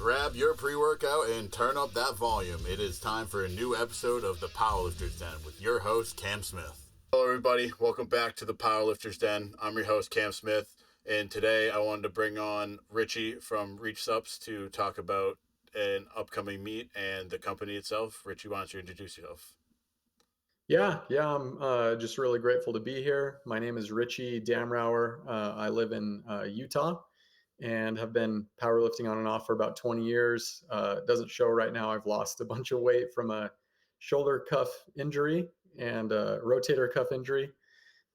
grab your pre-workout and turn up that volume. It is time for a new episode of the Powerlifter's Den with your host, Cam Smith. Hello, everybody. Welcome back to the Powerlifter's Den. I'm your host, Cam Smith, and today I wanted to bring on Richy from Reach Supps to talk about an upcoming meet and the company itself. Richy, why don't you introduce yourself? I'm just really grateful to be here. My name is Richy Damraur. I live in Utah and have been powerlifting on and off for about 20 years. It doesn't show right now. I've lost a bunch of weight from a shoulder cuff injury and a rotator cuff injury,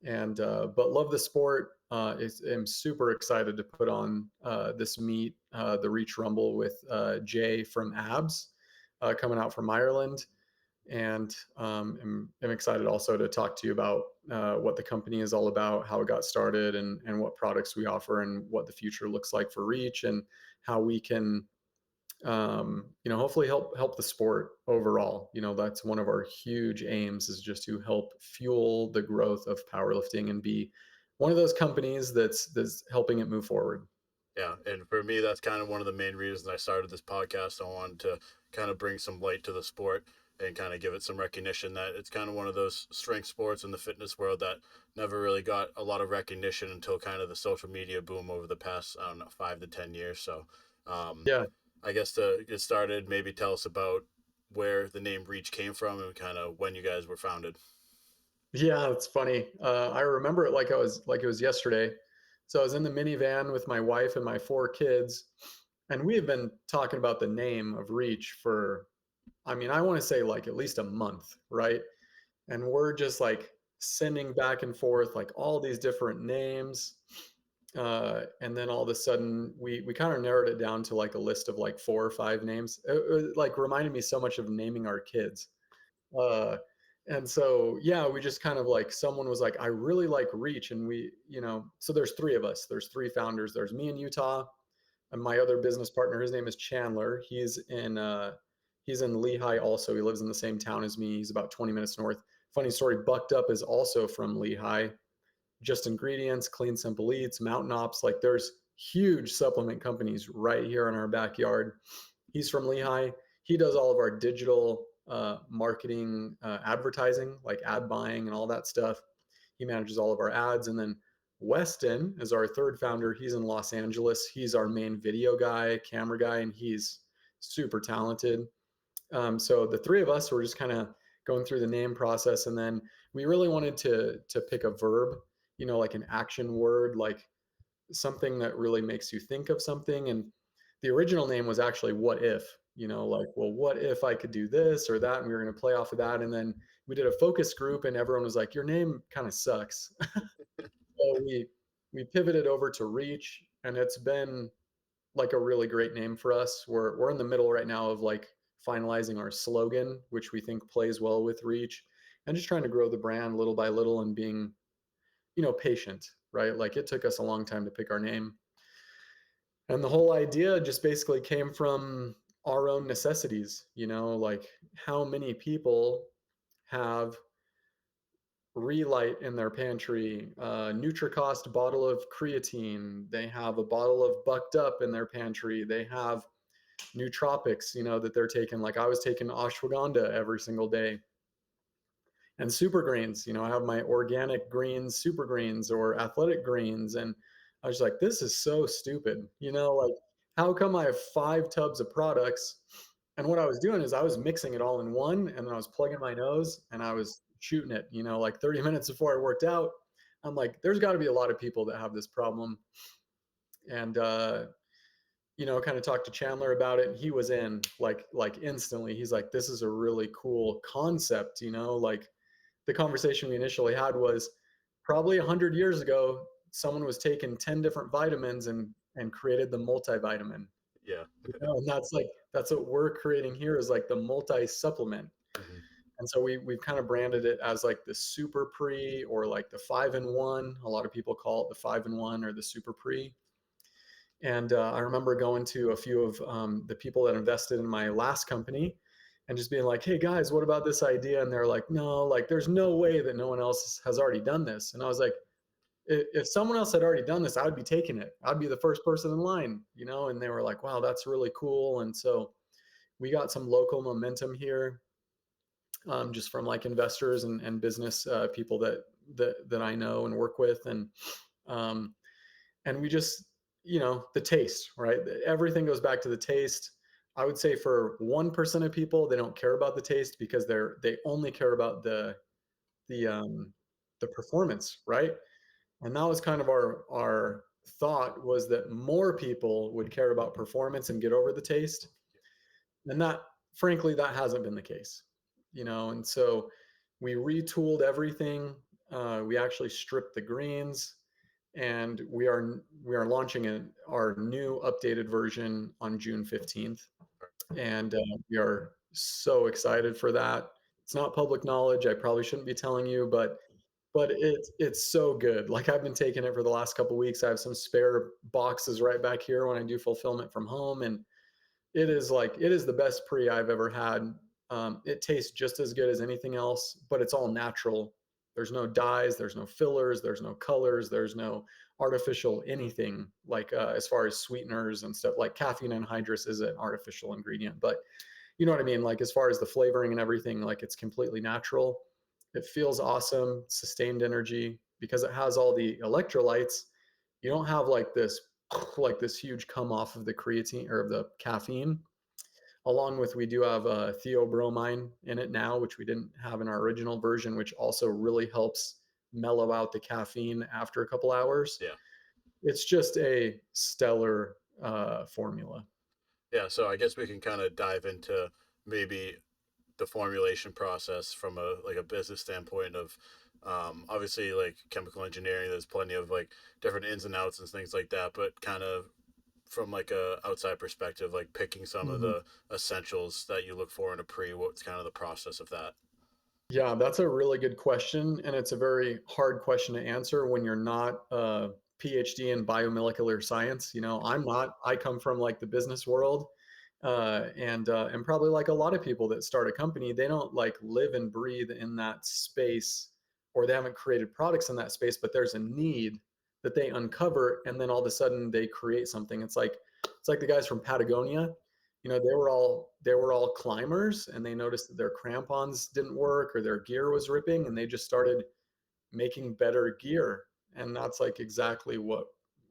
and but love the sport. I'm super excited to put on this meet, the Reach Rumble with Jay from Abs, coming out from Ireland. And am excited also to talk to you about what the company is all about, how it got started, and what products we offer, and what the future looks like for Reach, and how we can, hopefully help the sport overall. That's one of our huge aims, is just to help fuel the growth of powerlifting and be one of those companies that's helping it move forward. Yeah, and for me, that's kind of one of the main reasons I started this podcast. I wanted to kind of bring some light to the sport and kind of give it some recognition that it's kind of one of those strength sports in the fitness world that never really got a lot of recognition until kind of the social media boom over the past, I don't know, 5 to 10 years. So, Yeah. I guess to get started, maybe tell us about where the name Reach came from and kind of when you guys were founded. Yeah, it's funny. I remember it like it was yesterday. So I was in the minivan with my wife and my 4 kids, and we have been talking about the name of Reach for, I mean, I want to say like at least a month, right? And we're just like sending back and forth like all these different names. And then all of a sudden we kind of narrowed it down to like a list of like 4 or 5 names. It like reminded me so much of naming our kids. Uh, and so, yeah, we just kind of like, someone was like, I really like Reach. And so there's 3 of us, there's 3 founders. There's me in Utah, and my other business partner, his name is Chandler. He's in Lehigh also. He lives in the same town as me. He's about 20 minutes north. Funny story, Bucked Up is also from Lehigh. Just Ingredients, Clean Simple Eats, Mountain Ops. Like, there's huge supplement companies right here in our backyard. He's from Lehigh. He does all of our digital marketing, advertising, like ad buying and all that stuff. He manages all of our ads. And then Weston is our third founder. He's in Los Angeles. He's our main video guy, camera guy, and he's super talented. So the 3 of us were just kind of going through the name process, and then we really wanted to pick a verb, like an action word, like something that really makes you think of something. And the original name was actually "What If," like, well, what if I could do this or that, and we were going to play off of that. And then we did a focus group, and everyone was like, "Your name kind of sucks." So we pivoted over to Reach, and it's been like a really great name for us. We're in the middle right now of like finalizing our slogan, which we think plays well with Reach, and just trying to grow the brand little by little, and being, patient, right? Like, it took us a long time to pick our name. And the whole idea just basically came from our own necessities, like, how many people have Relight in their pantry, Nutricost bottle of creatine. They have a bottle of Bucked Up in their pantry. They have nootropics, that they're taking. Like, I was taking ashwagandha every single day. And super greens, I have my organic greens, super greens, or athletic greens. And I was like, this is so stupid. Like, how come I have 5 tubs of products? And what I was doing is I was mixing it all in one, and then I was plugging my nose and I was shooting it, like 30 minutes before I worked out. I'm like, there's got to be a lot of people that have this problem. And kind of talked to Chandler about it, and he was in like instantly. He's like, this is a really cool concept. Like, the conversation we initially had was, probably 100 years ago, someone was taking 10 different vitamins and created the multivitamin. Yeah. And that's what we're creating here, is like the multi supplement. Mm-hmm. And so we've kind of branded it as like the super pre, or like the 5-in-1. A lot of people call it the 5-in-1 or the super pre. And I remember going to a few of the people that invested in my last company, and just being like, hey guys, what about this idea? And they're like, no, like, there's no way that no one else has already done this. And I was like, if someone else had already done this, I would be taking it. I'd be the first person in line, and they were like, wow, that's really cool. And so we got some local momentum here, just from like investors and business people that I know and work with. Um, and we just, the taste, right? Everything goes back to the taste. I would say for 1% of people, they don't care about the taste because they only care about the um, the performance, right? And that was kind of our thought, was that more people would care about performance and get over the taste. And that, frankly, that hasn't been the case, and so we retooled everything. We actually stripped the greens, and we are launching our new updated version on June 15th. And we are so excited for that. It's not public knowledge. I probably shouldn't be telling you, but it's so good. Like, I've been taking it for the last couple weeks. I have some spare boxes right back here when I do fulfillment from home, and it is the best pre I've ever had. It tastes just as good as anything else, but it's all natural. There's no dyes, there's no fillers, there's no colors, there's no artificial anything, like as far as sweeteners and stuff. Like caffeine anhydrous is an artificial ingredient, but you know what I mean? Like, as far as the flavoring and everything, like, it's completely natural. It feels awesome, sustained energy because it has all the electrolytes. You don't have like this huge come off of the creatine or of the caffeine. Along with, we do have theobromine in it now, which we didn't have in our original version, which also really helps mellow out the caffeine after a couple hours. Yeah. It's just a stellar formula. Yeah. So I guess we can kind of dive into maybe the formulation process from a business standpoint of obviously like chemical engineering. There's plenty of like different ins and outs and things like that, but kind of from like a outside perspective, like picking some of Mhm. the essentials that you look for in a pre, what's kind of the process of that? Yeah, that's a really good question, and it's a very hard question to answer when you're not a PhD in biomolecular science. I'm not. I come from like the business world, and probably like a lot of people that start a company, they don't like live and breathe in that space, or they haven't created products in that space, but there's a need that they uncover, and then all of a sudden they create something. It's like the guys from Patagonia. They were all climbers, and they noticed that their crampons didn't work or their gear was ripping, and they just started making better gear. And that's like exactly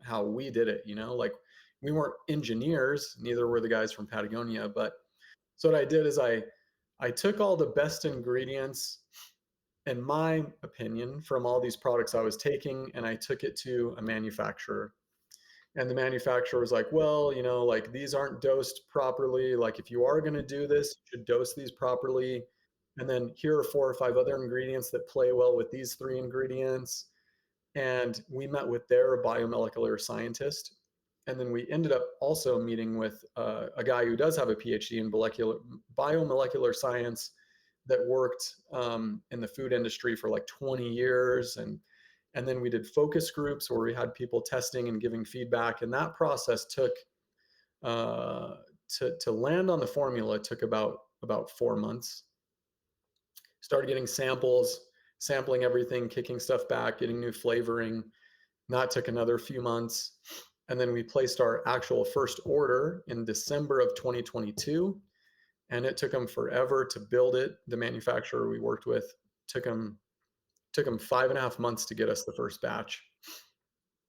how we did it. Like, we weren't engineers, neither were the guys from Patagonia. But so what I did is I took all the best ingredients, in my opinion, from all these products I was taking, and I took it to a manufacturer. And the manufacturer was like, well, like, these aren't dosed properly. Like, if you are going to do this, you should dose these properly. And then here are 4 or 5 other ingredients that play well with these 3 ingredients. And we met with their biomolecular scientist. And then we ended up also meeting with a guy who does have a PhD in biomolecular science, that worked in the food industry for like 20 years. And then we did focus groups where we had people testing and giving feedback. And that process took, uh, to land on the formula, took about 4 months. Started getting samples, sampling everything, kicking stuff back, getting new flavoring. That took another few months. And then we placed our actual first order in December of 2022. And it took them forever to build it. The manufacturer we worked with took them 5.5 months to get us the first batch.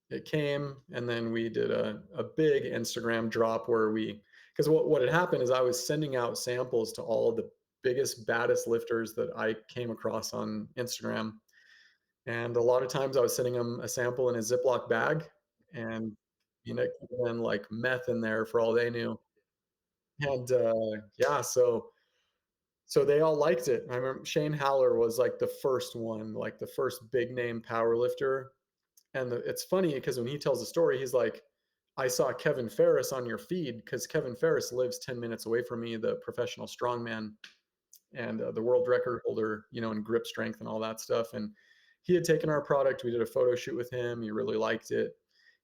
It came, and then we did a big Instagram drop where because what had happened is I was sending out samples to all of the biggest, baddest lifters that I came across on Instagram. And a lot of times I was sending them a sample in a Ziploc bag, and it could have been like meth in there for all they knew. And yeah, so they all liked it. I remember Shane Haller was like the first one, like the first big name power lifter. And it's funny because when he tells the story, he's like, I saw Kevin Ferris on your feed, because Kevin Ferris lives 10 minutes away from me, the professional strongman and the world record holder, in grip strength and all that stuff. And he had taken our product. We did a photo shoot with him. He really liked it.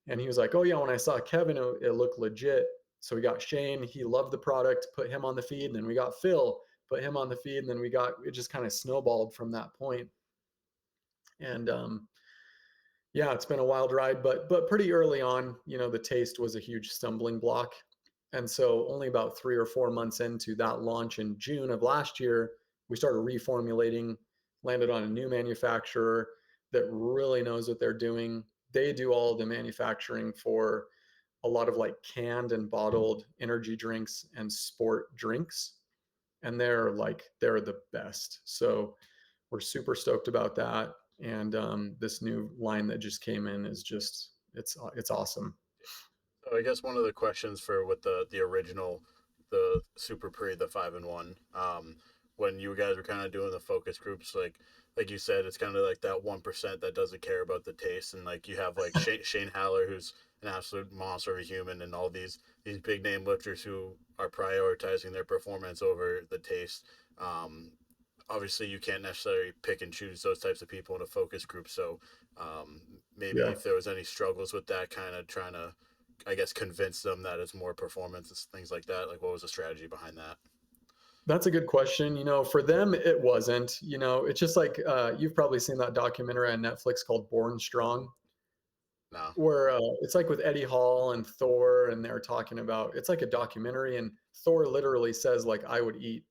And he was like, oh, yeah, when I saw Kevin, it looked legit. So we got Shane. He loved the product, put him on the feed. And then we got Phil, put him on the feed. And then it just kind of snowballed from that point. And Yeah, it's been a wild ride, but pretty early on, the taste was a huge stumbling block. And so only about 3 or 4 months into that launch in June of last year, we started reformulating, landed on a new manufacturer that really knows what they're doing. They do all the manufacturing for a lot of like canned and bottled energy drinks and sport drinks. And they're the best. So we're super stoked about that. And this new line that just came in is just it's awesome. So I guess one of the questions for with the original, the Super Pre, the 5-in-1, when you guys were kind of doing the focus groups, like you said, it's kind of like that 1% that doesn't care about the taste, and like you have like Shane Haller, who's an absolute monster of a human, and all these big name lifters who are prioritizing their performance over the taste. Um, Obviously you can't necessarily pick and choose those types of people in a focus group. So maybe Yeah, if there was any struggles with that, kind of trying to, I guess, convince them that it's more performance and things like that. Like, what was the strategy behind that? that's a good question. For them, it wasn't. It's just like you've probably seen that documentary on Netflix called Born Strong, No. where it's like with Eddie Hall and Thor, and they're talking about it's like a documentary, and Thor literally says like I would eat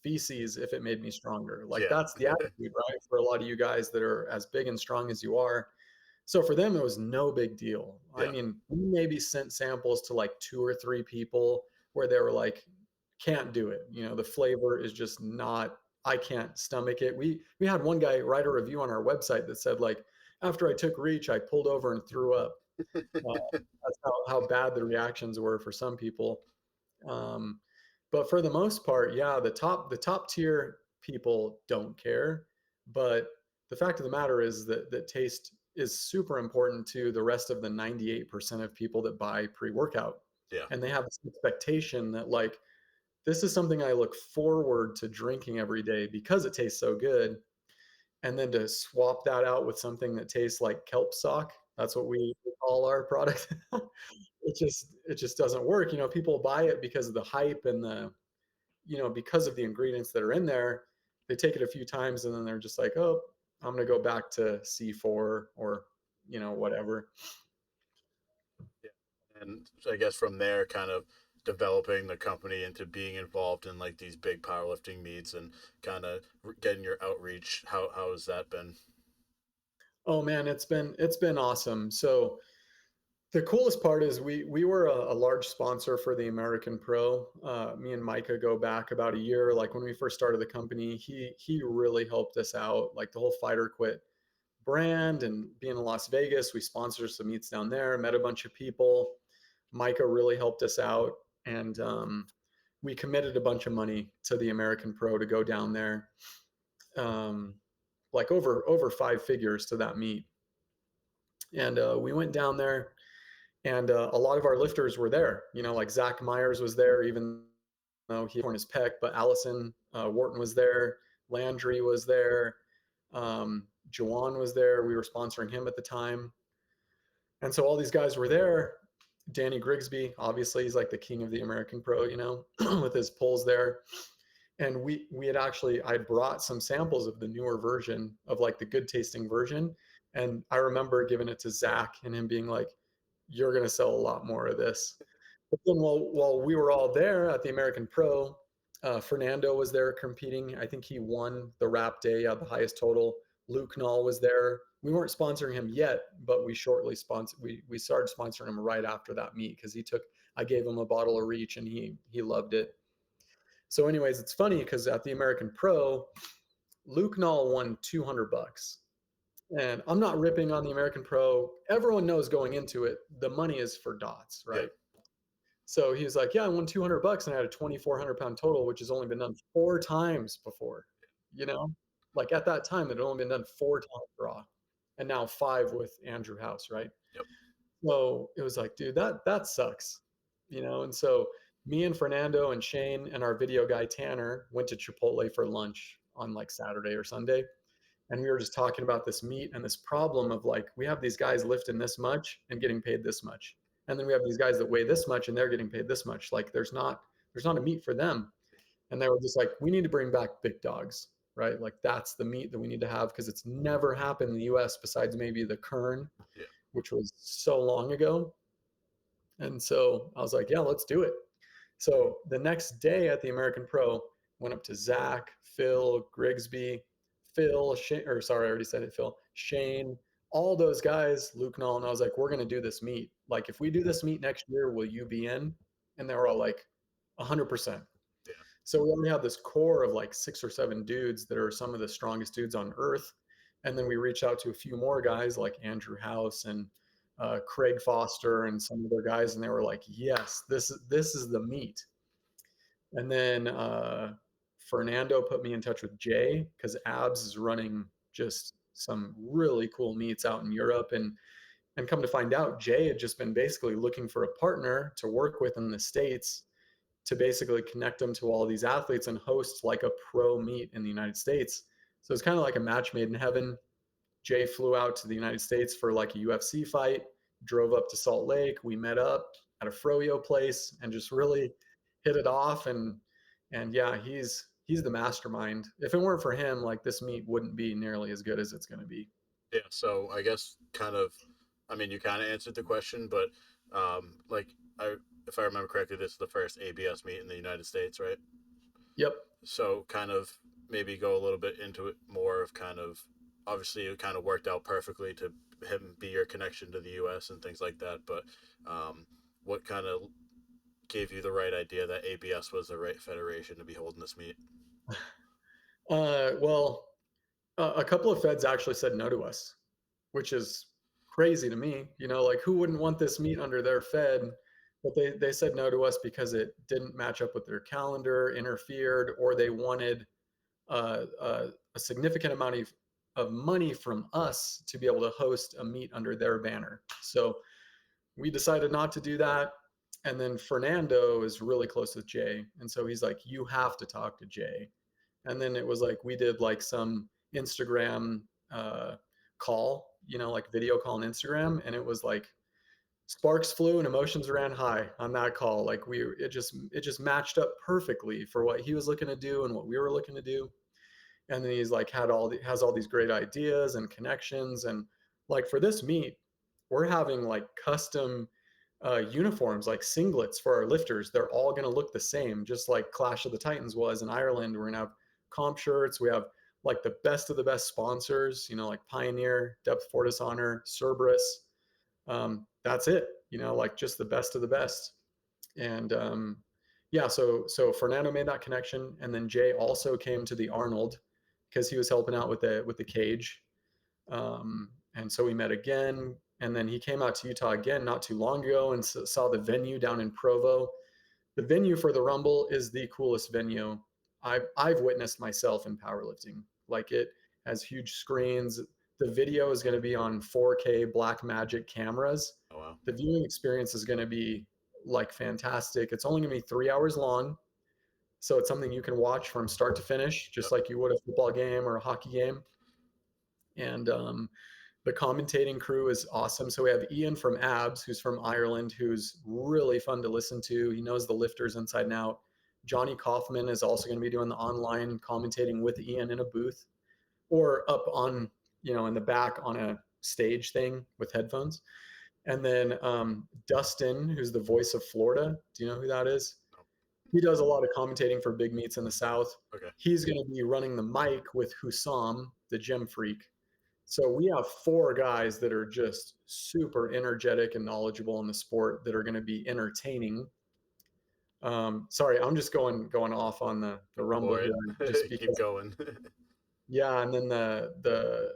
feces if it made me stronger. Like Yeah. that's the attitude, right? For a lot of you guys that are as big and strong as you are. So for them, it was no big deal. I Yeah. mean, we maybe sent samples to like 2 or 3 people where they were like, can't do it. The flavor is just not, I can't stomach it. We had one guy write a review on our website that said like, after I took Reach, I pulled over and threw up. Uh, that's how bad the reactions were for some people. Um, but for the most part, yeah, the top tier people don't care. But the fact of the matter is that taste is super important to the rest of the 98% of people that buy pre-workout. Yeah. And they have this expectation that like this is something I look forward to drinking every day because it tastes so good. And then to swap that out with something that tastes like kelp sock, that's what we call our product. It just doesn't work. People buy it because of the hype and because of the ingredients that are in there. They take it a few times and then they're just like, oh, I'm gonna go back to C4 or whatever. Yeah. And so I guess from there, kind of developing the company into being involved in like these big powerlifting meets and kind of getting your outreach. How has that been? Oh man, it's been awesome. So the coolest part is we were a large sponsor for the American Pro. Me and Micah go back about a year. Like when we first started the company, he really helped us out. Like the whole Fighter Quit brand and being in Las Vegas, we sponsored some meets down there, met a bunch of people. Micah really helped us out, and we committed a bunch of money to the American Pro to go down there, um, like over 5 figures to that meet. And we went down there, and a lot of our lifters were there. Like Zach Myers was there, even though he torn his pec. But Allison Wharton was there, Landry was there, Jawan was there. We were sponsoring him at the time, and so all these guys were there. Danny Grigsby, obviously, he's like the king of the American Pro, with his pulls there. And we had actually I brought some samples of the newer version of like the good tasting version, and I remember giving it to Zach and him being like, "You're gonna sell a lot more of this." But then while we were all there at the American Pro, Fernando was there competing. I think he won the wrap day at the highest total. Luke Knoll was there. We weren't sponsoring him yet, but we shortly sponsored. We started sponsoring him right after that meet because he took. I gave him a bottle of Reach and he loved it. So, anyways, it's funny because at the American Pro, Luke Knoll won $200. And I'm not ripping on the American Pro. Everyone knows going into it, the money is for dots, Yeah. right? So he was like, "Yeah, I won $200 and I had a 2,400 pound total, which has only been done 4 times before." You know, like at that time, it had only been done 4 times raw, and now 5 with Andrew House, right? Yep. So it was like, dude, that sucks, And so me and Fernando and Shane and our video guy Tanner went to Chipotle for lunch on like Saturday or Sunday, and we were just talking about this meat and this problem of like we have these guys lifting this much and getting paid this much, and then we have these guys that weigh this much and they're getting paid this much. Like there's not a meat for them, and they were just like, we need to bring back big dogs, right? Like that's the meat that we need to have because it's never happened in the US besides maybe the Kern, Yeah. which was so long ago. And so I was like, yeah, let's do it. So the next day at the American Pro, went up to Zach, Phil, Grigsby, Phil, Shane, or sorry, I already said it, Phil, Shane, all those guys, Luke Null, and I was like, we're going to do this meet. Like, if we do this meet next year, will you be in? And they were all like, 100%. Yeah. So we only have this core of like 6 or 7 dudes that are some of the strongest dudes on earth. And then we reach out to a few more guys like Andrew House and Craig Foster and some other guys, and they were like, "Yes, this is the meat." And then Fernando put me in touch with Jay because Abs is running just some really cool meets out in Europe, and come to find out, Jay had just been basically looking for a partner to work with in the States to basically connect them to all these athletes and host like a pro meet in the United States. So it's kind of like a match made in heaven. Jay flew out to the United States for like a UFC fight, drove up to Salt Lake. We met up at a froyo place and just really hit it off. And yeah, he's the mastermind. If it weren't for him, like this meet wouldn't be nearly as good as it's going to be. Yeah. So I guess kind of, I mean, you kind of answered the question, but like I, if I remember correctly, this is the first ABS meet in the United States, right? Yep. So kind of maybe go a little bit into it more of kind of, obviously it kind of worked out perfectly to him be your connection to the U.S. and things like that. But what kind of gave you the right idea that ABS was the right federation to be holding this meet? Well, a couple of feds actually said no to us, which is crazy to me. You know, like who wouldn't want this meat under their fed? But they said no to us because it didn't match up with their calendar, interfered, or they wanted a significant amount of money from us to be able to host a meet under their banner. So we decided not to do that. And then Fernando is really close with Jay. And so he's like, you have to talk to Jay. And then it was like we did like some Instagram call, you know, like video call on Instagram, and it was like sparks flew and emotions ran high on that call. Like it just matched up perfectly for what he was looking to do and what we were looking to do. And then he's like has all these great ideas and connections, and like for this meet, we're having like custom uniforms, like singlets for our lifters. They're all going to look the same, just like Clash of the Titans was in Ireland. We're going to have comp shirts. We have like the best of the best sponsors, you know, like Pioneer, Depth Fortis Honor, Cerberus. That's it, you know, like just the best of the best. And yeah, so Fernando made that connection, and then Jay also came to the Arnold because he was helping out with the cage. And so we met again, and then he came out to Utah again not too long ago and saw the venue down in Provo. The venue for the Rumble is the coolest venue I've witnessed myself in powerlifting. Like it has huge screens. The video is going to be on 4K Blackmagic cameras. Oh wow. The viewing experience is going to be like fantastic. It's only going to be 3 hours long. So it's something you can watch from start to finish, just Yep. like you would a football game or a hockey game. And the commentating crew is awesome. So we have Ian from Abs, who's from Ireland, who's really fun to listen to. He knows the lifters inside and out. Johnny Kaufman is also going to be doing the online commentating with Ian in a booth or up on, you know, in the back on a stage thing with headphones. And then Dustin, who's the voice of Florida. Do you know who that is? No. He does a lot of commentating for big meets in the South. Okay. He's going to be running the mic with Hussam, the gym freak. So we have 4 guys that are just super energetic and knowledgeable in the sport that are going to be entertaining. Sorry, I'm just going off on the Go Rumble for here, just it. Keep because. going. Yeah, and then the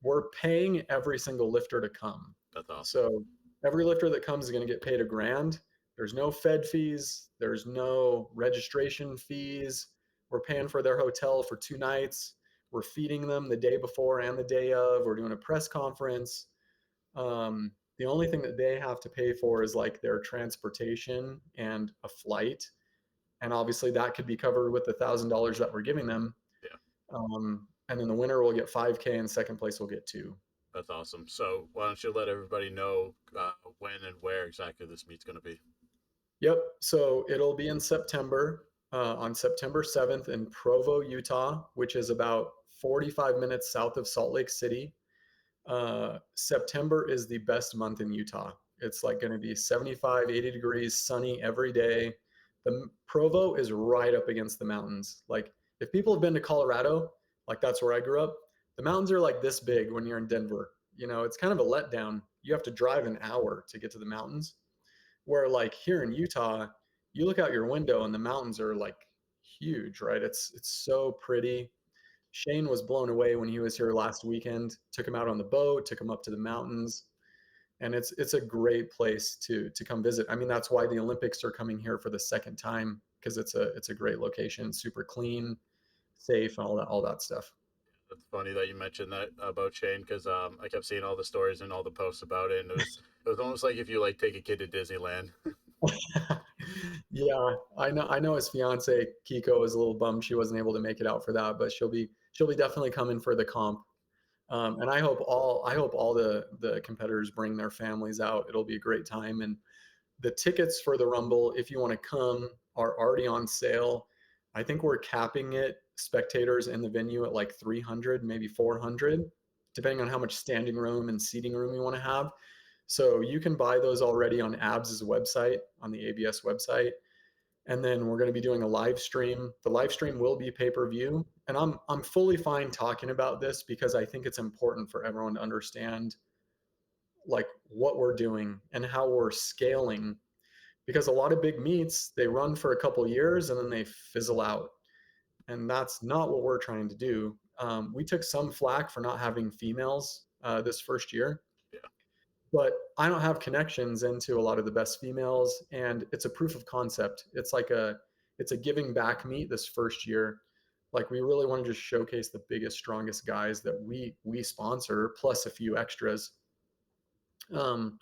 we're paying every single lifter to come. That's awesome. So every lifter that comes is going to get paid $1,000. There's no Fed fees. There's no registration fees. We're paying for their hotel for 2 nights. We're feeding them the day before and the day of. We're doing a press conference. The only thing that they have to pay for is like their transportation and a flight. And obviously that could be covered with the $1,000 that we're giving them. Yeah. And then the winner will get 5K and second place will get 2. That's awesome. So why don't you let everybody know when and where exactly this meet's going to be? Yep. So it'll be in September. on September 7th in Provo, Utah, which is about 45 minutes south of Salt Lake City. September is the best month in Utah. It's like going to be 75, 80 degrees, sunny every day. The Provo is right up against the mountains. Like if people have been to Colorado, like that's where I grew up, the mountains are like this big when you're in Denver. You know, it's kind of a letdown. You have to drive an hour to get to the mountains. Where like here in Utah, you look out your window and the mountains are like huge, right? It's so pretty. Shane was blown away when he was here last weekend. Took him out on the boat, took him up to the mountains, and it's a great place to come visit. I mean, that's why the Olympics are coming here for the second time because it's a great location, super clean, safe, and all that stuff. It's funny that you mentioned that about Shane because I kept seeing all the stories and all the posts about it, and it was almost like if you like take a kid to Disneyland. Yeah, I know his fiance Kiko is a little bummed she wasn't able to make it out for that, but she'll be definitely coming for the comp. And I hope all the competitors bring their families out. It'll be a great time. And the tickets for the Rumble, if you want to come, are already on sale. I think we're capping it spectators in the venue at like 300, maybe 400, depending on how much standing room and seating room you want to have. So you can buy those already on ABS's website, on the ABS website. And then we're going to be doing a live stream. The live stream will be pay-per-view. And I'm fully fine talking about this because I think it's important for everyone to understand like what we're doing and how we're scaling because a lot of big meets they run for a couple years and then they fizzle out, and that's not what we're trying to do. We took some flack for not having females this first year, Yeah, but I don't have connections into a lot of the best females, and it's a proof of concept. It's a giving back meet this first year. Like we really want to just showcase the biggest, strongest guys that we sponsor, plus a few extras. Um,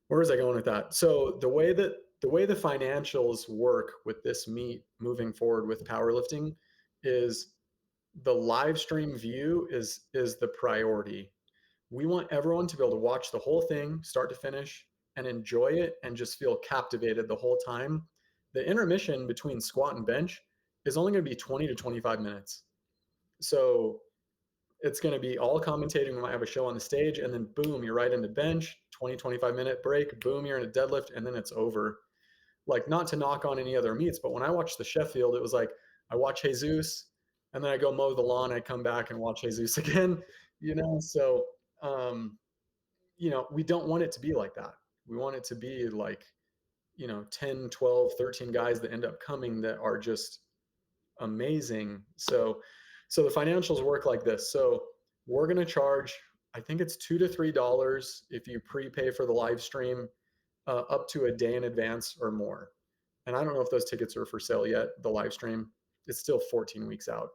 where was I going with that? So the way the financials work with this meet moving forward with powerlifting is the live stream view is the priority. We want everyone to be able to watch the whole thing start to finish and enjoy it and just feel captivated the whole time. The intermission between squat and bench is only going to be 20 to 25 minutes. So it's going to be all commentating. We might have a show on the stage and then boom, you're right into bench, 20, 25-minute break, boom, you're in a deadlift, and then it's over. Like not to knock on any other meets, but when I watched the Sheffield, it was like I watch Jesus and then I go mow the lawn, I come back and watch Jesus again, you know? So, um, we don't want it to be like that. We want it to be like, 10, 12, 13 guys that end up coming that are just amazing. So the financials work like this. So we're going to charge, I think it's $2 to $3 if you prepay for the live stream, up to a day in advance or more. And I don't know if those tickets are for sale yet. The live stream, it's still 14 weeks out.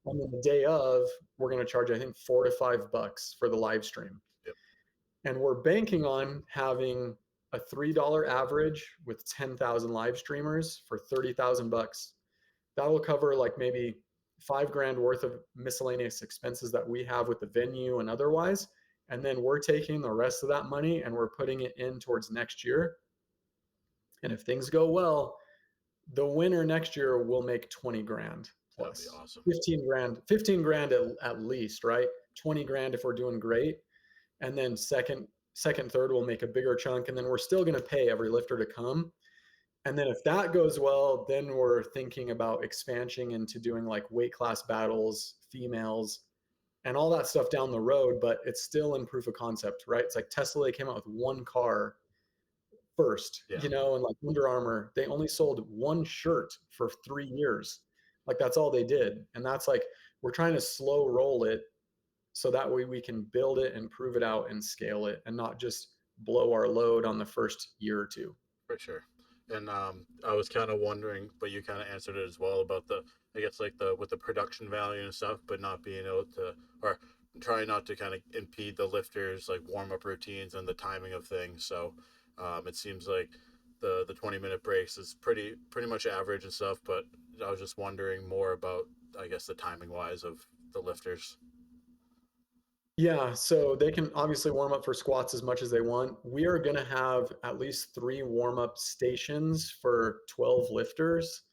And then the day of, we're going to charge, I think, $4 to $5 for the live stream. yep, And we're banking on having a $3 average with 10,000 live streamers for $30,000. That will cover like maybe 5 grand worth of miscellaneous expenses that we have with the venue and otherwise. And then we're taking the rest of that money and we're putting it in towards next year. And if things go well, the winner next year will make 20 grand that'd be plus awesome. 15 grand, 15 grand at least, right? 20 grand if we're doing great. And then second, third will make a bigger chunk. And then we're still going to pay every lifter to come. And then if that goes well, then we're thinking about expansion into doing like weight class battles, females, and all that stuff down the road. But it's still in proof of concept, right? It's like Tesla, they came out with one car first, Yeah, and like Under Armour, they only sold one shirt for 3 years. Like that's all they did. And that's like, we're trying to slow roll it so that way we can build it and prove it out and scale it and not just blow our load on the first year or two. for sure. And I was kind of wondering, but you kind of answered it as well about I guess like the with the production value and stuff, but not being able to, or trying not to kind of impede the lifters like warm up routines and the timing of things. So it seems like the 20-minute breaks is pretty much average and stuff. But I was just wondering more about, I guess, the timing wise of the lifters. Yeah, so they can obviously warm up for squats as much as they want. We are going to have at least 3 warm up stations for 12 lifters.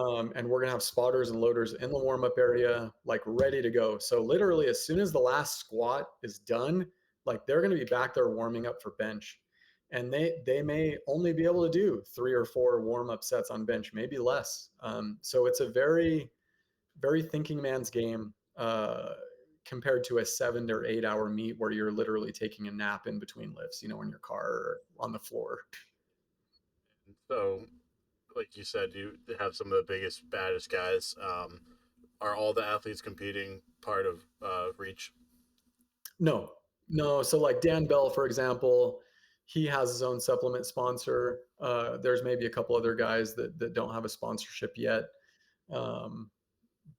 And we're going to have spotters and loaders in the warm up area, like ready to go. So literally as soon as the last squat is done, like they're going to be back there warming up for bench. And they may only be able to do 3 or 4 warm up sets on bench, maybe less. So it's a very, very thinking man's game, compared to a 7 or 8 hour meet where you're literally taking a nap in between lifts, in your car or on the floor. So, like you said, you have some of the biggest, baddest guys. Are all the athletes competing part of Reach? No, no. So like Dan Bell, for example, he has his own supplement sponsor. There's maybe a couple other guys that don't have a sponsorship yet. Um,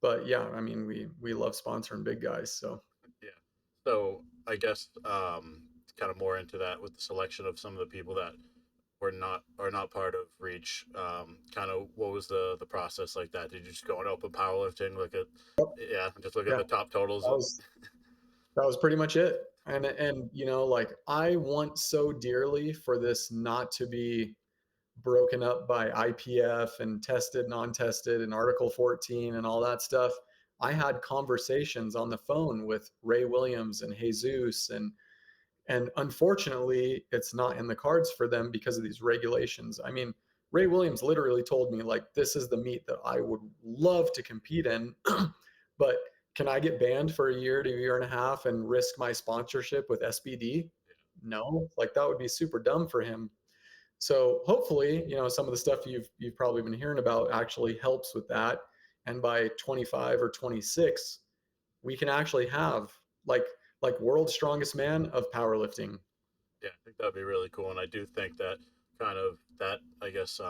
but yeah, I mean, we love sponsoring big guys. So Yeah. So I guess kind of more into that with the selection of some of the people that were not are not part of Reach. Kind of what was the process like that? Did you just go and open powerlifting, look at just look at yeah, the top totals? that was that was pretty much it. And like I want so dearly for this not to be broken up by IPF and tested, non-tested, and Article 14 and all that stuff. I had conversations on the phone with Ray Williams and Jesus, and unfortunately, it's not in the cards for them because of these regulations. I mean, Ray Williams literally told me like, this is the meet that I would love to compete in, but can I get banned for a year to a year and a half and risk my sponsorship with SBD? No, like that would be super dumb for him. So hopefully, some of the stuff you've probably been hearing about actually helps with that. And by 25 or 26, we can actually have like world's strongest man of powerlifting. Yeah, I think that'd be really cool, and I do think that kind of that I guess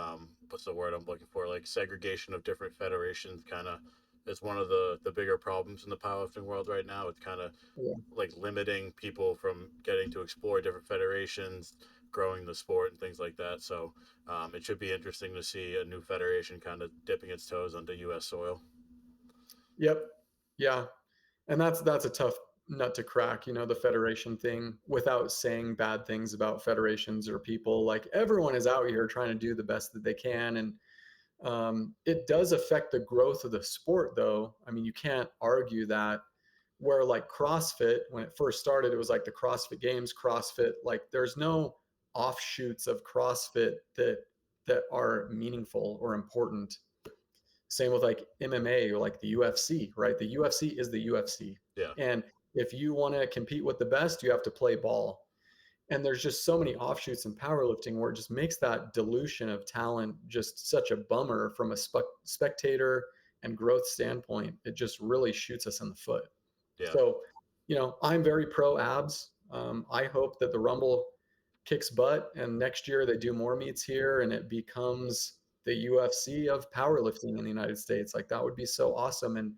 what's the word I'm looking for? Like segregation of different federations, kind of is one of the bigger problems in the powerlifting world right now. It's kind of Yeah. like limiting people from getting to explore different federations, growing the sport, and things like that. So it should be interesting to see a new federation kind of dipping its toes onto U.S. soil. Yep. Yeah. And that's a tough nut to crack, the federation thing, without saying bad things about federations or people. Like everyone is out here trying to do the best that they can, and it does affect the growth of the sport, though. I mean, you can't argue that. Where like CrossFit, when it first started, it was like the CrossFit Games, CrossFit. Like there's no offshoots of CrossFit that are meaningful or important. Same with like MMA or like the UFC, right? The UFC is the UFC. Yeah, And if you want to compete with the best, you have to play ball. And there's just so many offshoots in powerlifting where it just makes that dilution of talent just such a bummer from a spectator and growth standpoint. It just really shoots us in the foot. yeah, So, I'm very pro abs. I hope that the Rumble kicks butt and next year they do more meets here and it becomes the UFC of powerlifting in the United States. Like that would be so awesome. And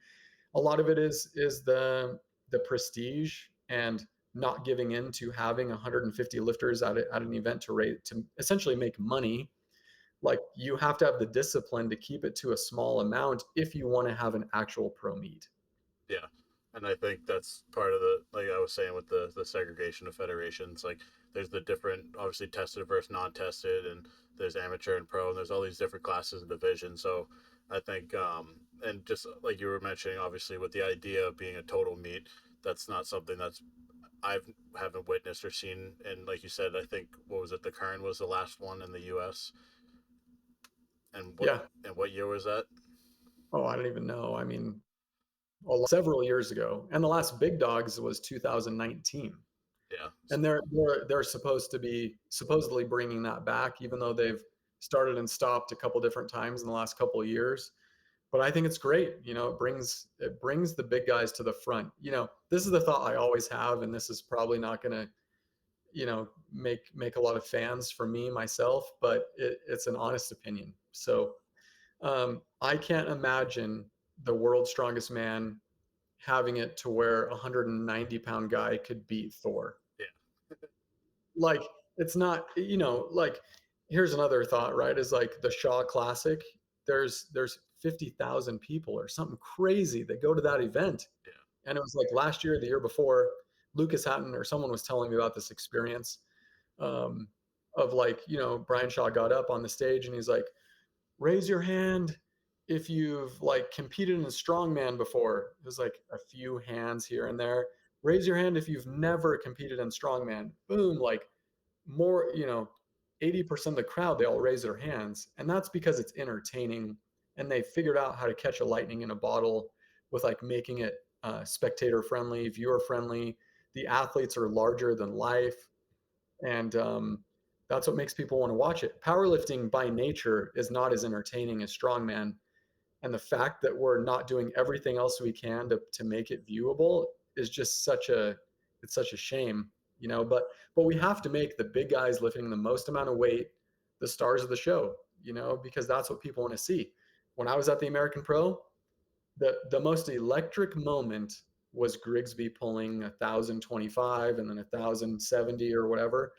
a lot of it is the prestige and not giving in to having 150 lifters at an event to rate to essentially make money. Like you have to have the discipline to keep it to a small amount if you want to have an actual pro meet. yeah. And I think that's part of the like I was saying with the segregation of federations. Like there's the different obviously tested versus non-tested, and there's amateur and pro, and there's all these different classes and divisions. So I think and just like you were mentioning, obviously with the idea of being a total meet, that's not something that's I've haven't witnessed or seen. And like you said, I think what was it? The Kern was the last one in the U.S. And Yeah. what year was that? Oh, I don't even know. I mean, several years ago, and the last big dogs was 2019. Yeah, And they're supposedly bringing that back, even though they've started and stopped a couple different times in the last couple of years. But I think it's great. It brings the big guys to the front. This is the thought I always have, and this is probably not going to make a lot of fans for me myself, but it's an honest opinion. So I can't imagine the world's strongest man having it to where a 190-pound guy could beat Thor. yeah, Like it's not, like here's another thought, right? Is like the Shaw Classic. There's 50,000 people or something crazy that go to that event. yeah, And it was like last year, the year before, Lucas Hatton or someone was telling me about this experience, um, of like, Brian Shaw got up on the stage and he's like, raise your hand if you've like competed in strongman before, there's like a few hands here and there. Raise your hand if you've never competed in strongman. Boom, like more, 80% of the crowd, they all raise their hands. And that's because it's entertaining and they figured out how to catch a lightning in a bottle with like making it spectator friendly, viewer friendly. The athletes are larger than life. And that's what makes people want to watch it. Powerlifting by nature is not as entertaining as strongman, and the fact that we're not doing everything else we can to make it viewable is just such a shame, but we have to make the big guys lifting the most amount of weight the stars of the show, because that's what people want to see. When I was at the American Pro, the most electric moment was Grigsby pulling 1,025 and then 1,070 or whatever.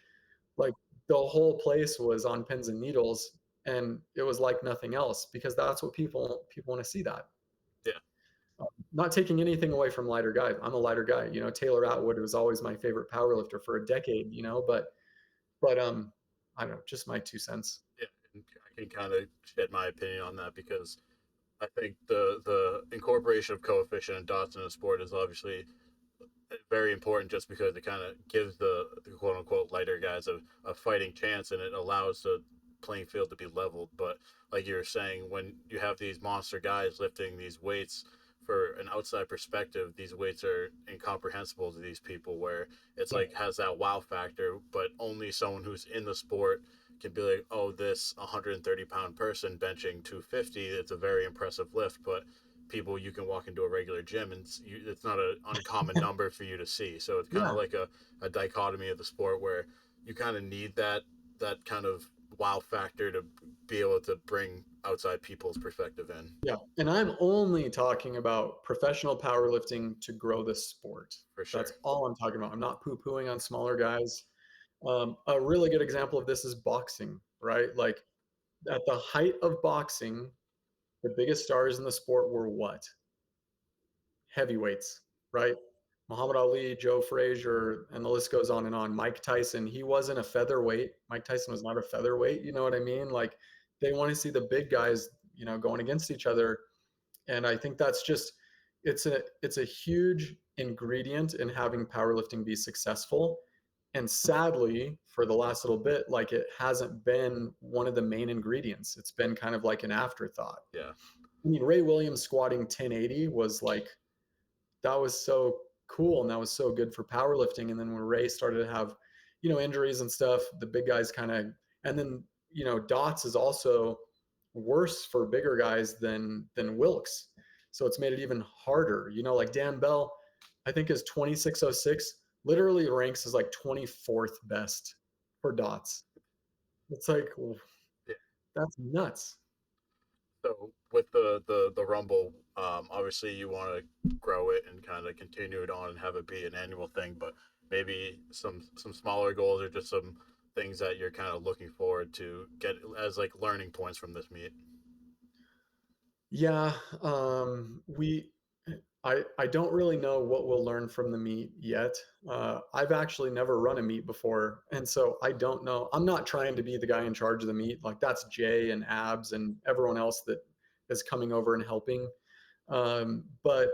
Like the whole place was on pins and needles, and it was like nothing else because that's what people want to see. That Yeah. not taking anything away from lighter guys. I'm a lighter guy. Taylor Atwood was always my favorite powerlifter for a decade. But I don't know, just my 2 cents. Yeah, and I can kind of shed my opinion on that because I think the incorporation of coefficient and dots in a sport is obviously very important just because it kind of gives the quote unquote lighter guys a fighting chance and it allows the playing field to be leveled. But like you were saying, when you have these monster guys lifting these weights for an outside perspective, these weights are incomprehensible to these people where it's like has that wow factor, but only someone who's in the sport can be like, oh, this 130-pound person benching 250, it's a very impressive lift, but people you can walk into a regular gym and it's not an uncommon number for you to see. So it's kind of Yeah, like a dichotomy of the sport where you kind of need that kind of wow factor to be able to bring outside people's perspective in. yeah. And I'm only talking about professional powerlifting to grow the sport. For That's sure. all I'm talking about. I'm not poo-pooing on smaller guys. A really good example of this is boxing, right? Like at the height of boxing, the biggest stars in the sport were what? Heavyweights, right? Muhammad Ali, Joe Frazier, and the list goes on and on. Mike Tyson, he wasn't a featherweight. Mike Tyson was not a featherweight. You know what I mean? Like they want to see the big guys, going against each other. And I think that's just it's a huge ingredient in having powerlifting be successful. And sadly, for the last little bit, like it hasn't been one of the main ingredients. It's been kind of like an afterthought. Yeah. I mean, Ray Williams squatting 1080 was like that was so cool and that was so good for powerlifting. And then when Ray started to have, injuries and stuff, the big guys kind of, and then, dots is also worse for bigger guys than Wilkes. So it's made it even harder. Like Dan Bell, I think his 2606 literally ranks as like 24th best for dots. It's like Yeah. that's nuts. So with the Rumble, obviously you want to grow it and kind of continue it on and have it be an annual thing, but maybe some smaller goals or just some things that you're kind of looking forward to get as like learning points from this meet. Yeah, I don't really know what we'll learn from the meet yet. I've actually never run a meet before, and so I don't know. I'm not trying to be the guy in charge of the meet. Like that's Jay and Abs and everyone else that is coming over and helping. But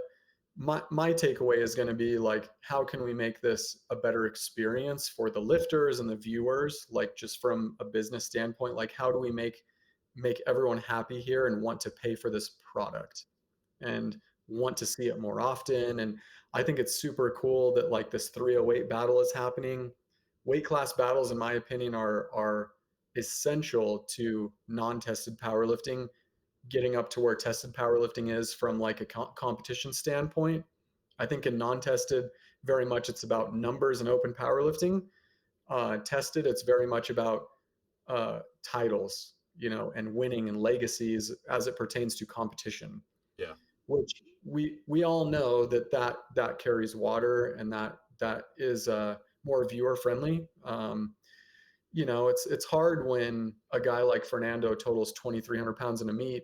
my takeaway is going to be like, how can we make this a better experience for the lifters and the viewers? Like just from a business standpoint, like how do we make everyone happy here and want to pay for this product and want to see it more often? And I think it's super cool that like this 308 battle is happening. Weight class battles, in my opinion, are essential to non-tested powerlifting getting up to where tested powerlifting is from like a competition standpoint. I think in non-tested, very much it's about numbers and open powerlifting. Tested, it's very much about titles, and winning and legacies as it pertains to competition, Yeah. which we all know that carries water and that is more viewer friendly. It's hard when a guy like Fernando totals 2,300 pounds in a meet,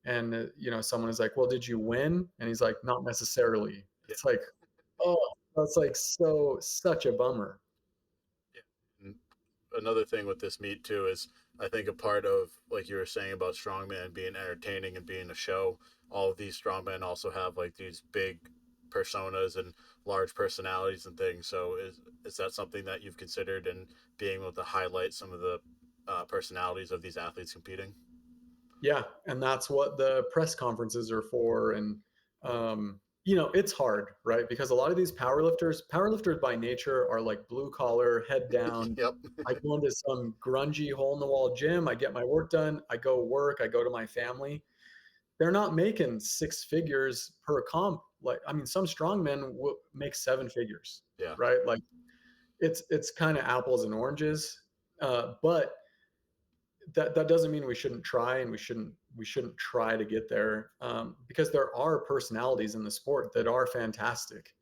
and someone is like, "Well, did you win?" And he's like, "Not necessarily." Yeah. It's like, oh, that's like such a bummer. Yeah. And another thing with this meet too is I think a part of, like you were saying about strongman being entertaining and being a show, all of these strongmen also have like these big personas and large personalities and things. So is that something that you've considered in being able to highlight some of the personalities of these athletes competing? Yeah, and that's what the press conferences are for. And it's hard, right? Because a lot of these powerlifters by nature are like blue collar, head down. Yep. I go into some grungy hole in the wall gym, I get my work done, I go work, I go to my family. They're not making six figures per comp. Like, I mean, some strongmen will make seven figures, Yeah. right? Like, it's kind of apples and oranges. But that doesn't mean we shouldn't try, and we shouldn't try to get there, because there are personalities in the sport that are fantastic,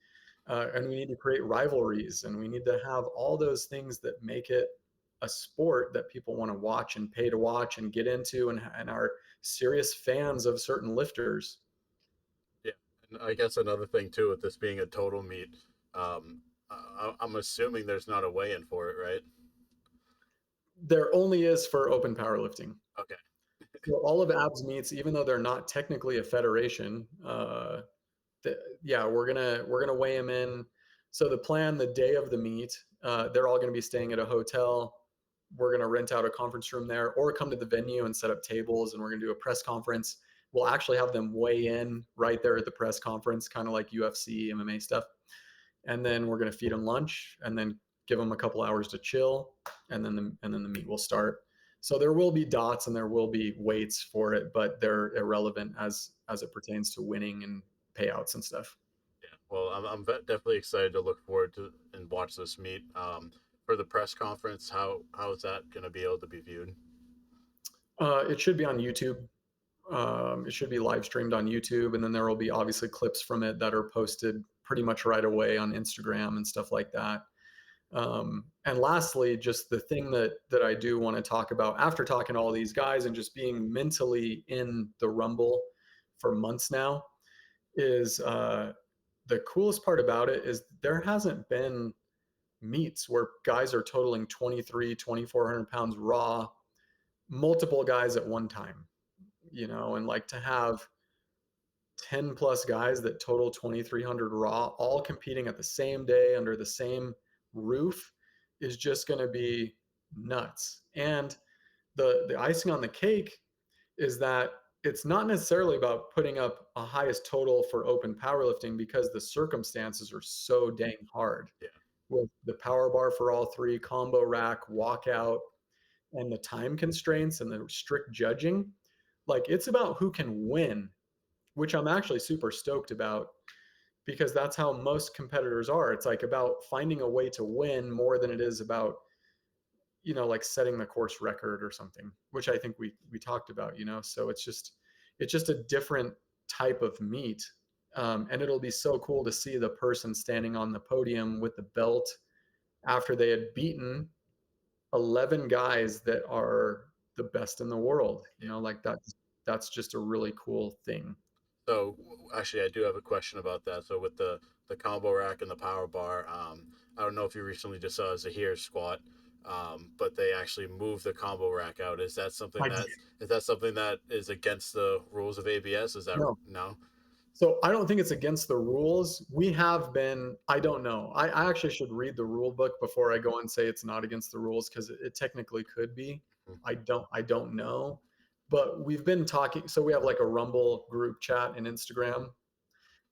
and we need to create rivalries, and we need to have all those things that make it a sport that people want to watch and pay to watch and get into, and are serious fans of certain lifters. Yeah. And I guess another thing too, with this being a total meet, I'm assuming there's not a weigh in for it, right? There only is for open powerlifting. Okay. So all of abs meets, even though they're not technically a federation, yeah, we're gonna weigh them in. So the plan, the day of the meet, they're all gonna be staying at a hotel. We're gonna rent out a conference room there, or come to the venue and set up tables, and we're gonna do a press conference. We'll actually have them weigh in right there at the press conference, kind of like UFC, MMA stuff. And then we're gonna feed them lunch, and then give them a couple hours to chill, and then the meet will start. So there will be dots and there will be weights for it, but they're irrelevant as it pertains to winning and payouts and stuff. Yeah. Well, I'm definitely excited to look forward to and watch this meet. For the press conference, how is that going to be able to be viewed? It should be on YouTube. It should be live streamed on YouTube, and then there will be obviously clips from it that are posted pretty much right away on Instagram and stuff like that. And lastly, just the thing that I do want to talk about after talking to all these guys and just being mentally in the Rumble for months now is, the coolest part about it is there hasn't been meets where guys are totaling 2,400 pounds raw, multiple guys at one time, and like to have 10 plus guys that total 2,300 raw, all competing at the same day under the same roof, is just going to be nuts. And the icing on the cake is that it's not necessarily about putting up a highest total for open powerlifting, because the circumstances are so dang hard Yeah. with the power bar for all three, combo rack, walkout, and the time constraints and the strict judging. Like, it's about who can win, which I'm actually super stoked about, because that's how most competitors are. It's like about finding a way to win more than it is about, like setting the course record or something, which I think we talked about, so it's just a different type of meet. And it'll be so cool to see the person standing on the podium with the belt after they had beaten 11 guys that are the best in the world, Yeah. like that's just a really cool thing. So actually, I do have a question about that. So with the combo rack and the power bar, I don't know if you recently just saw Zahir's squat, but they actually moved the combo rack out. I did. Is that something that is against the rules of ABS? Is that No. no? So I don't think it's against the rules. We have been, I don't know. I actually should read the rule book before I go and say it's not against the rules, because it technically could be. I don't know. But we've been talking, so we have like a Rumble group chat and Instagram,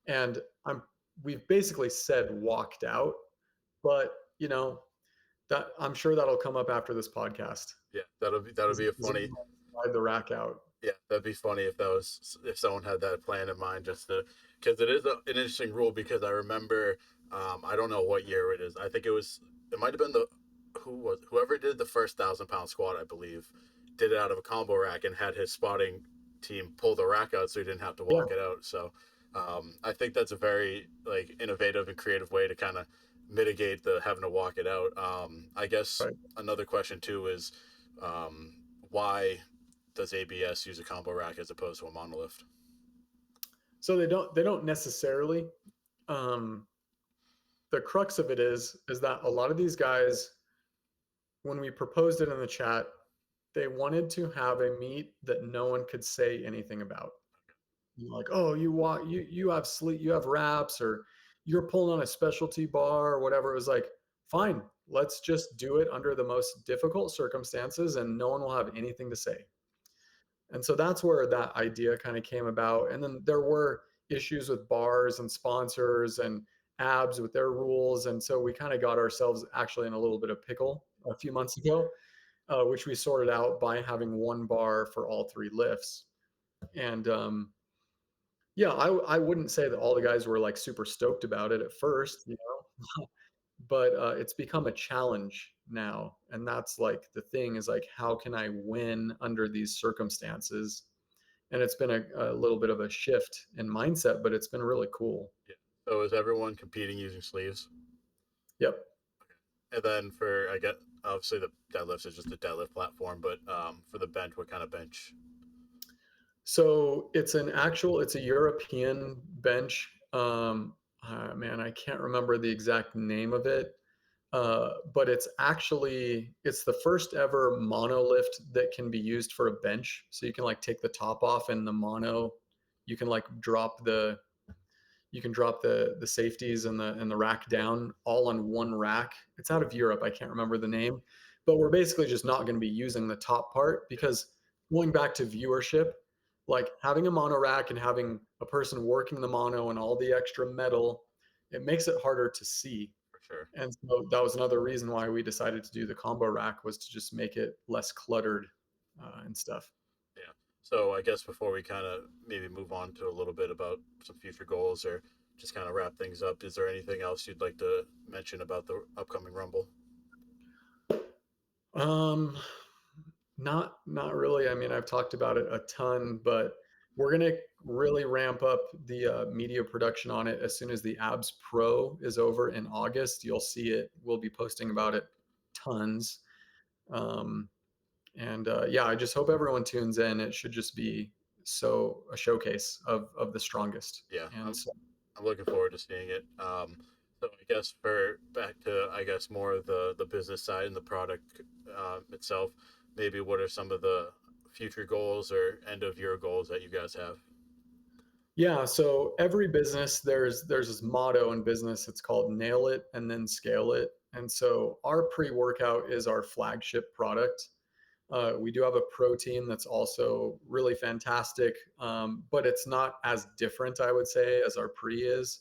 and we've basically said walked out, but that I'm sure that'll come up after this podcast. Yeah, that'll be a Is funny. slide the rack out. Yeah, that'd be funny if that was if someone had that plan in mind, just to because it is an interesting rule. Because I remember, I don't know what year it is. I think it might have been whoever did the first 1,000 pound squat. I believe did it out of a combo rack and had his spotting team pull the rack out so he didn't have to Yeah. walk it out. So I think that's a very like innovative and creative way to kind of mitigate the having to walk it out. I guess Right. another question too is um, why does ABS use a combo rack as opposed to a monolift? So they don't necessarily. Um, the crux of it is that a lot of these guys, when we proposed it in the chat, they wanted to have a meet that no one could say anything about. Like, oh, you have sleep, you have wraps, or you're pulling on a specialty bar or whatever. It was like, fine, let's just do it under the most difficult circumstances, and no one will have anything to say. And so that's where that idea kind of came about. And then there were issues with bars and sponsors and abs with their rules. And so we kind of got ourselves actually in a little bit of pickle a few months ago, which we sorted out by having one bar for all three lifts. And yeah, I wouldn't say that all the guys were like super stoked about it at first, but it's become a challenge now. And that's like the thing is like, how can I win under these circumstances? And it's been a little bit of a shift in mindset, but it's been really cool. Yeah. So is everyone competing using sleeves? Yep. And then for I get obviously the deadlifts is just a deadlift platform, but for the bench, what kind of bench? So it's a European bench. Man, I can't remember the exact name of it. But it's the first ever monolift that can be used for a bench. So you can like take the top off and the mono, you can like drop the safeties and the rack down all on one rack. It's out of Europe. I can't remember the name, but we're basically just not going to be using the top part Yeah, because going back to viewership, like having a mono rack and having a person working the mono and all the extra metal, it makes it harder to see. for sure. And so that was another reason why we decided to do the combo rack was to just make it less cluttered and stuff. Yeah. So I guess before we kind of maybe move on to a little bit about some future goals or just kind of wrap things up, is there anything else you'd like to mention about the upcoming Rumble? Um, not really. I mean, I've talked about it a ton, but we're gonna really ramp up the media production on it as soon as the Abs Pro is over in August. You'll see it. We'll be posting about it tons. Um, and yeah, I just hope everyone tunes in. It should just be so a showcase of the strongest. Yeah, And so I'm looking forward to seeing it. So I guess for back to I guess more of the business side and the product itself, maybe what are some of the future goals or end of year goals that you guys have? yeah, so every business there's this motto in business. It's called nail it and then scale it. And so our pre-workout is our flagship product. We do have a protein that's also really fantastic, but it's not as different, I would say, as our pre is.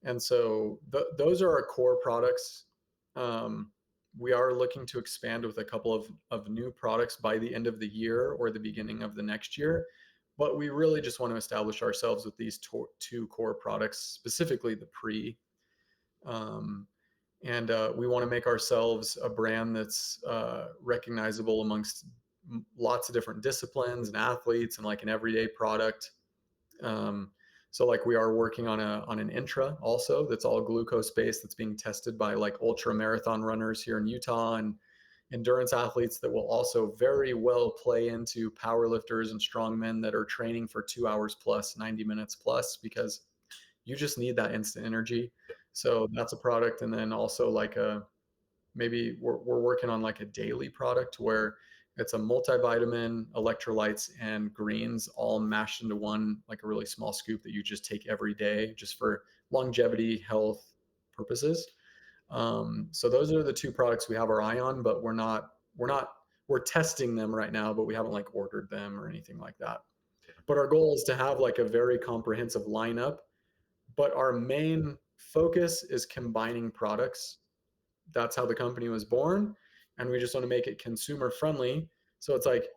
And so those are our core products. Um, we are looking to expand with a couple of new products by the end of the year or the beginning of the next year. But we really just want to establish ourselves with these two core products, specifically the pre. Um, and we want to make ourselves a brand that's recognizable amongst lots of different disciplines and athletes and like an everyday product. Um, so like we are working on an intra also that's all glucose based that's being tested by like ultra marathon runners here in Utah and endurance athletes that will also very well play into powerlifters and strongmen that are training for 2 hours plus 90 minutes plus because you just need that instant energy. So that's a product. And then also like maybe we're working on like a daily product where it's a multivitamin, electrolytes, and greens all mashed into one, like a really small scoop that you just take every day just for longevity, health purposes. So those are the two products we have our eye on, but we're testing them right now, but we haven't like ordered them or anything like that. Yeah. But our goal is to have like a very comprehensive lineup, but our main focus is combining products. That's how the company was born, and we just want to make it consumer friendly. So it's like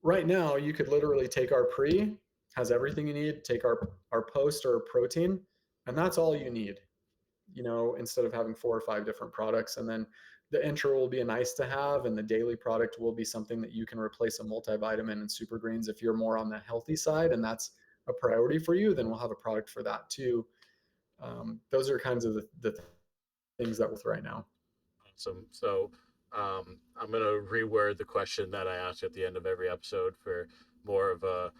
right now you could literally take our pre, has everything you need, take our post or protein, and that's all you need, instead of having four or five different products. And then the intro will be a nice to have, and the daily product will be something that you can replace a multivitamin and super greens if you're more on the healthy side and that's a priority for you, then we'll have a product for that too. Those are kinds of the things that we're with right now. Awesome. So I'm going to reword the question that I ask at the end of every episode for more of a.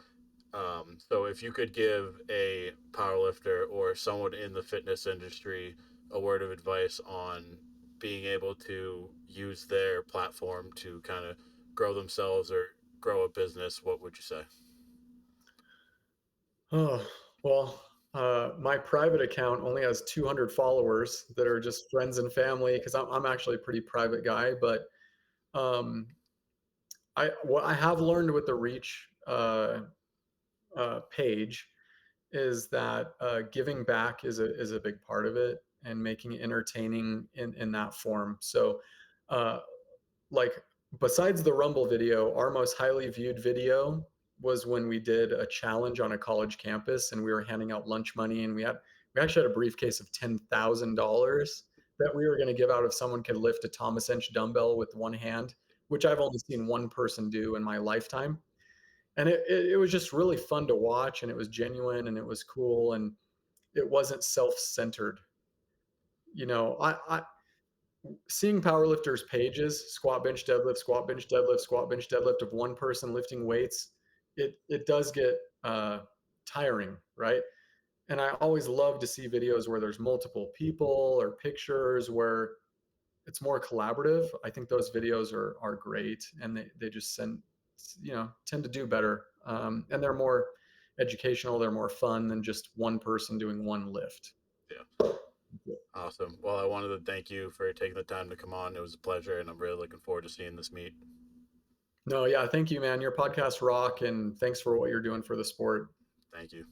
So if you could give a powerlifter or someone in the fitness industry a word of advice on being able to use their platform to kind of grow themselves or grow a business, what would you say? Oh, well, my private account only has 200 followers that are just friends and family because I'm actually a pretty private guy. But um, what I have learned with the Reach page is that giving back is a big part of it and making it entertaining in that form. So, uh, like besides the Rumble video, our most highly viewed video was when we did a challenge on a college campus and we were handing out lunch money and we actually had a briefcase of $10,000 that we were going to give out if someone could lift a Thomas inch dumbbell with one hand, which I've only seen one person do in my lifetime. And it was just really fun to watch, and it was genuine and it was cool, and it wasn't self-centered. You know, I seeing powerlifters pages, squat bench deadlift, squat bench deadlift, squat bench deadlift of one person lifting weights, it does get tiring, right? And I always love to see videos where there's multiple people or pictures where it's more collaborative. I think those videos are great, and they just tend to do better, and they're more educational. They're more fun than just one person doing one lift. Yeah. Awesome. Well, I wanted to thank you for taking the time to come on. It was a pleasure, and I'm really looking forward to seeing this meet. No, yeah, thank you, man. Your podcast rock, and thanks for what you're doing for the sport. Thank you.